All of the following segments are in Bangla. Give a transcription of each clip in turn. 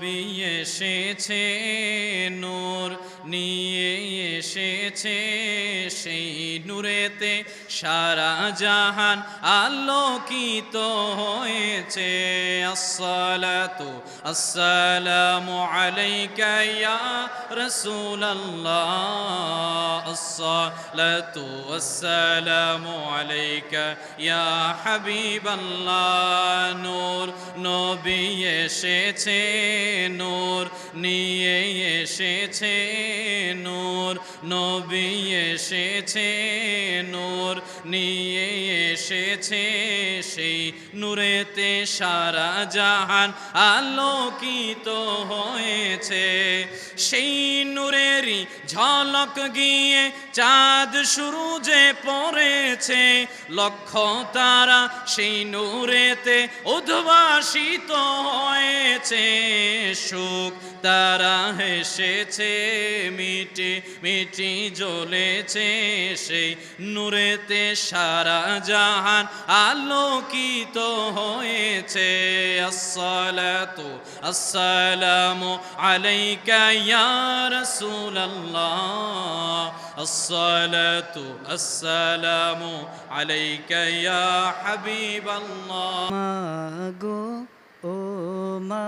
নবী এসেছে নূর নিয়ে এসেছে, সেই নূরেতে সারা জাহান আলোকিত হয়েছে। আসসালাতু আসসালামু আলাইকা ইয়া রাসূলাল্লাহ, আসসালাতু আসসালামু আলাইকা ইয়া হাবিবাল্লাহ। নূর নবী এসেছে নূর নিয়ে এসেছে, নূর নবী এসেছে নূর নিয়ে এসেছে, সেই নূরেতে সারা জাহান আলোকিত হয়েছে। সেই নূরেরই ঝলক গিয়ে চাঁদ সূরজে পড়েছে, লক্ষ তারা সেই নূরেতে উদ্ভাসিত হয়েছে। সুখ তারা হেসেছে, মিটি মিটি জ্বলেছে, সেই নূরেতে সারা জাহান আলোকিত হয়েছে। আসসালাতু আসসালামু আলাইকা ইয়া রাসূলাল্লাহ, আসসালাতু আসসালামু আলাইকা ইয়া হাবিবাল্লাহ। মাগো ও মা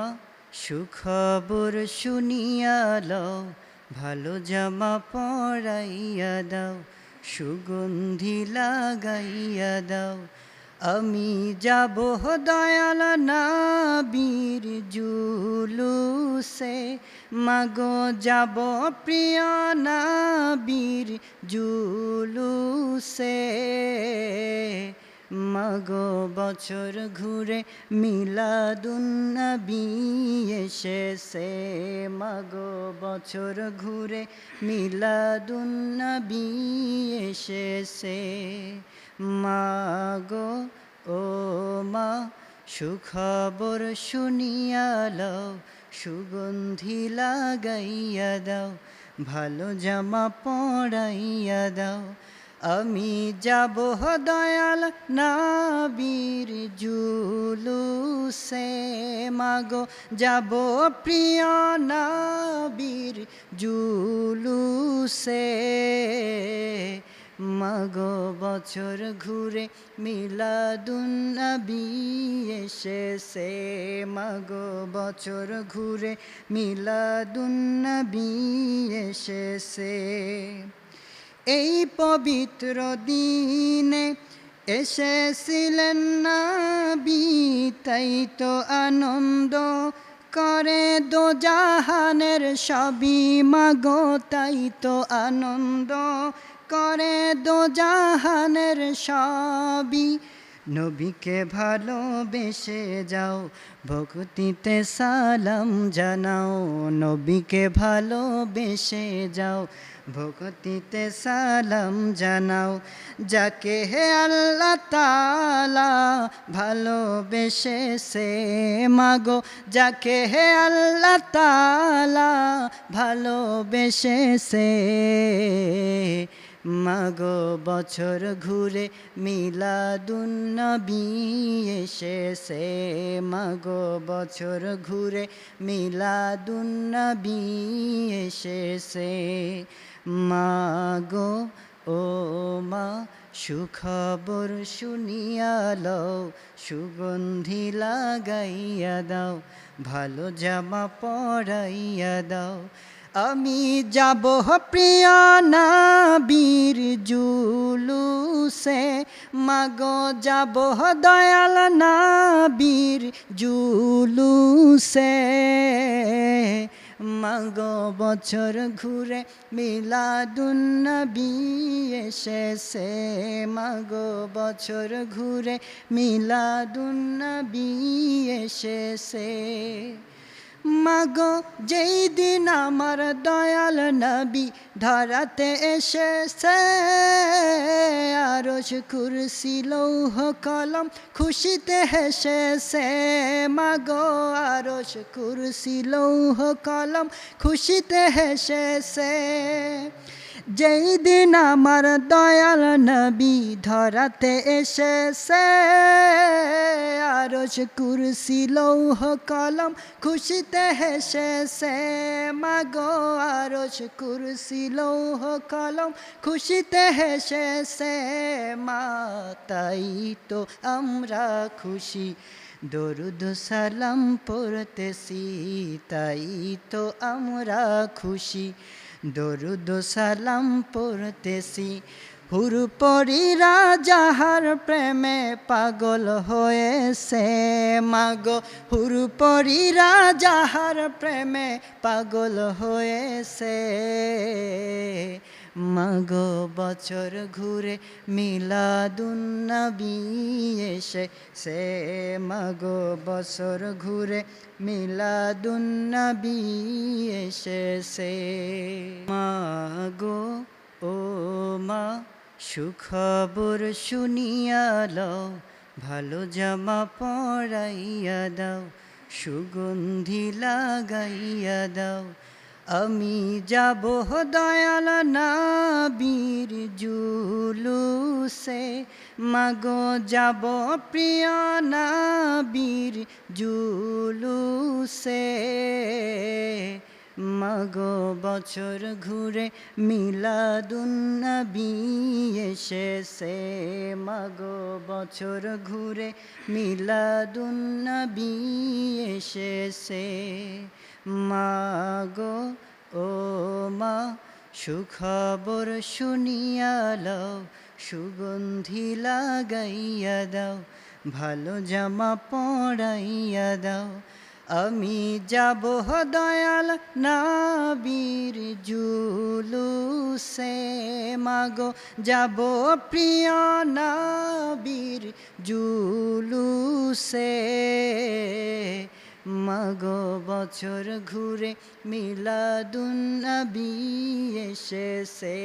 সুখবর শুনিয়া লও, ভালো জামা পরাইয়া দাও, সুগন্ধি লাগাইয়া দাও। আমি যাব দয়াল নবীর জুলুসে, মাগো যাব প্রিয় নবীর জুলুসে। মাগো বছর ঘুরে মিলাদুন্নবী এসেছে, মাগো বছর ঘুরে মিলাদুন্নবী এসেছে। মাগো ও মা সুখবর শুনিয়া লও, সুগন্ধি লাগাইয়া দাও, ভালো জামা পরাইয়া দাও। আমি যাব দয়াল নবীর জুলুসে, মাগো যাব প্রিয় নবীর জুলুসে। মাগো বছর ঘুরে মিলাদুন্নবী এসেছে, মাগো বছর ঘুরে মিলাদুন্নবী এসেছে। এই পবিত্র দিনে এসেছিলেন নবী, তাই তো আনন্দ করে দো জাহানের সবই, মাগো তাই তো আনন্দ করে দো জাহানের সবই। নবীকে ভালোবেসে যাও, ভক্তিতে সালাম জানাও, নবীকে ভালোবেসে যাও, ভক্তিতে সালাম জানাও। যাকে হে আল্লাহ তাআলা ভালোবেসেছে, মাগো যাকে হে আল্লাহ তাআলা ভালোবেসেছে। মাগো বছর ঘুরে মিলাদুন্নবী এসেছে, মাগো বছর ঘুরে মিলাদুন্নবী এসেছে। মাগো ও মা সুখবর শুনিয়া লও, সুগন্ধি লাগাইয়া দাও, ভালো জামা পরাইয়া দাও। আমি যাব প্রিয় নবীর জুলুসে, মাগো যাব দয়াল নবীর জুলুসে। মাগো বছর ঘুরে মিলাদুন্নবী এসেছে, মাগো বছর ঘুরে মিলাদুন্নবী এসেছে। মাগো যেই দিন আমার দয়াল নবী ধরাতে এসেছে, আরশ কুরসি লৌহ কলম খুশিতে হেসেছে, মাগো আরশ কুরসি লৌহ কলম খুশিতে হেসেছে। যেই দিন আমার দয়াল নবী ধরাতে এসেছে, আরশ কুরসি লৌহ কলম খুশিতে হেসেছে। মাগো আরশ কুরসি লৌহ কলম খুশিতে হেসেছে মা, তাই তো আমরা খুশি দরুদ সালাম পড়তেছি, তাই তো আমরা খুশি দরুদ সালাম পড়তেছি। হুরপরীরা যাহার প্রেমে পাগল হয়েছে, মাগো হুরপরীরা যাহার প্রেমে পাগল হয়েছে, মাগো বছর ঘুরে মিলাদুন্নবী এসেছে, মাগো বছর ঘুরে মিলাদুন্নবী এসেছে। মাগো ও মা সুখবর শুনিয়া লও, ভালো জামা পরাইয়া দাও, সুগন্ধি লাগাইয়া দাও। আমি যাব দয়াল নবীর জুলুসে, মাগো যাব প্রিয় নবীর জুলুসে, মাগো বছর ঘুরে মিলাদুন্নবী এসেছে, মাগো বছর ঘুরে মিলাদুন্নবী এসেছে। মাগো ও মা সুখবর শুনিয়া লও, সুগন্ধি লাগাইয়া দাও, ভালো জামা পরাইয়া দাও। আমি যাব দয়াল নবীর জুলুসে, মাগো যাব প্রিয় নবীর জুলুসে, মাগো বছর ঘুরে মিলাদুন্নবী এসেছে।